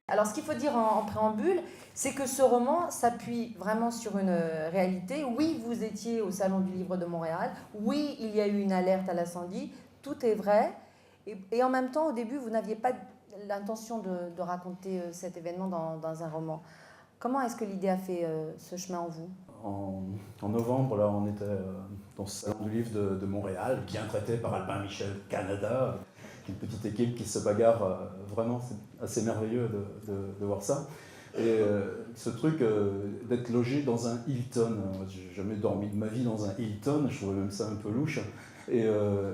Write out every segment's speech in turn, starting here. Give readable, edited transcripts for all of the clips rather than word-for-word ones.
Alors, ce qu'il faut dire en préambule, c'est que ce roman s'appuie vraiment sur une réalité. Oui, vous étiez au Salon du Livre de Montréal. Oui, il y a eu une alerte à l'incendie. Tout est vrai. Et en même temps, au début, vous n'aviez pas l'intention de raconter cet événement dans un roman. Comment est-ce que l'idée a fait ce chemin en vous? En novembre, là, on était dans ce Salon du Livre de Montréal, bien traité par Albin Michel Canada, une petite équipe qui se bagarre. Vraiment, c'est assez merveilleux de voir ça. Et ce truc d'être logé dans un Hilton, j'ai jamais dormi de ma vie dans un Hilton, je trouvais même ça un peu louche. Et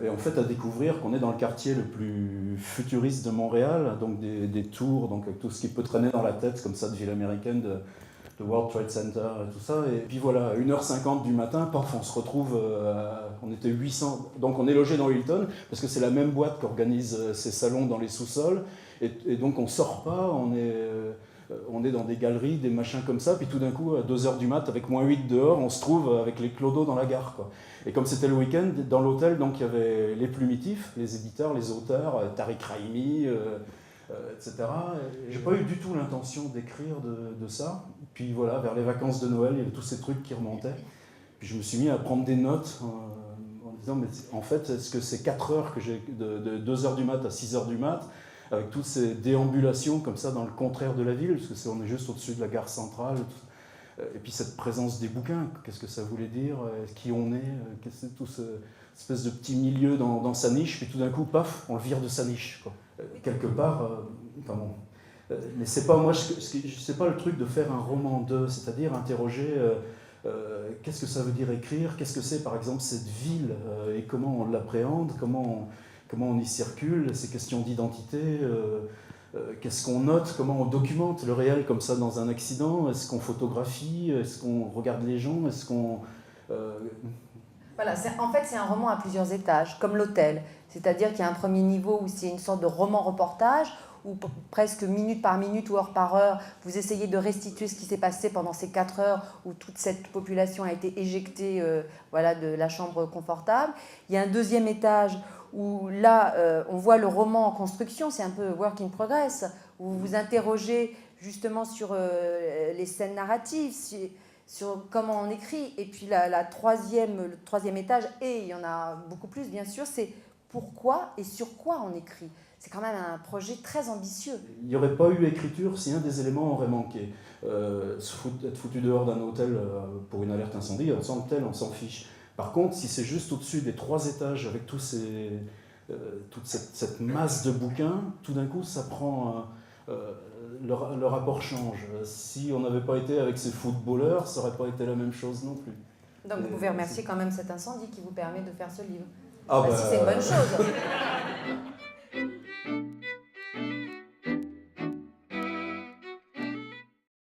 en fait, à découvrir qu'on est dans le quartier le plus futuriste de Montréal, donc des tours, donc avec tout ce qui peut traîner dans la tête, comme ça, de ville américaine, de World Trade Center et tout ça. Et puis voilà, à 1h50 du matin, paf, on se retrouve, on était 800, donc on est logé dans Hilton, parce que c'est la même boîte qui organise ces salons dans les sous-sols, et donc on sort pas, on est dans des galeries, des machins comme ça, puis tout d'un coup, à 2h du mat, avec -8 dehors, on se trouve avec les clodos dans la gare, quoi. Et comme c'était le week-end, dans l'hôtel, donc il y avait les plumitifs, les éditeurs, les auteurs, Tariq Rahimi, etc. J'ai pas eu du tout l'intention d'écrire de ça. Puis voilà, vers les vacances de Noël, il y avait tous ces trucs qui remontaient. Puis je me suis mis à prendre des notes en disant, mais en fait, est-ce que c'est 4 heures que j'ai, de 2h du mat à 6h du mat, avec toutes ces déambulations comme ça dans le contraire de la ville, parce que on est juste au-dessus de la gare centrale, et puis cette présence des bouquins, qu'est-ce que ça voulait dire, qui on est, qu'est-ce que c'est tout ce espèce de petit milieu dans sa niche, puis tout d'un coup, paf, on le vire de sa niche, quoi. Quelque part, enfin bon. Mais c'est pas moi, c'est pas le truc de faire un roman d'eux, c'est-à-dire interroger qu'est-ce que ça veut dire écrire, qu'est-ce que c'est par exemple cette ville, et comment on l'appréhende, comment on y circule, ces questions d'identité, qu'est-ce qu'on note, comment on documente le réel comme ça dans un accident, est-ce qu'on photographie, est-ce qu'on regarde les gens, est-ce qu'on... Voilà, en fait, c'est un roman à plusieurs étages, comme l'hôtel. C'est-à-dire qu'il y a un premier niveau où c'est une sorte de roman-reportage, où presque minute par minute ou heure par heure, vous essayez de restituer ce qui s'est passé pendant ces 4 heures où toute cette population a été éjectée voilà, de la chambre confortable. Il y a un deuxième étage où là, on voit le roman en construction, c'est un peu work in progress, où vous vous interrogez justement sur les scènes narratives, sur comment on écrit. Et puis le troisième étage, et il y en a beaucoup plus bien sûr, c'est pourquoi et sur quoi on écrit. C'est quand même un projet très ambitieux. Il n'y aurait pas eu écriture si un des éléments aurait manqué. Être foutu dehors d'un hôtel pour une alerte incendie, on s'en tel, on s'en fiche. Par contre, si c'est juste au-dessus des 3 étages avec toute cette masse de bouquins, tout d'un coup, ça prend... le rapport change. Si on n'avait pas été avec ces footballeurs, ça n'aurait pas été la même chose non plus. Donc vous pouvez remercier quand même cet incendie qui vous permet de faire ce livre. Ah Si c'est une bonne chose.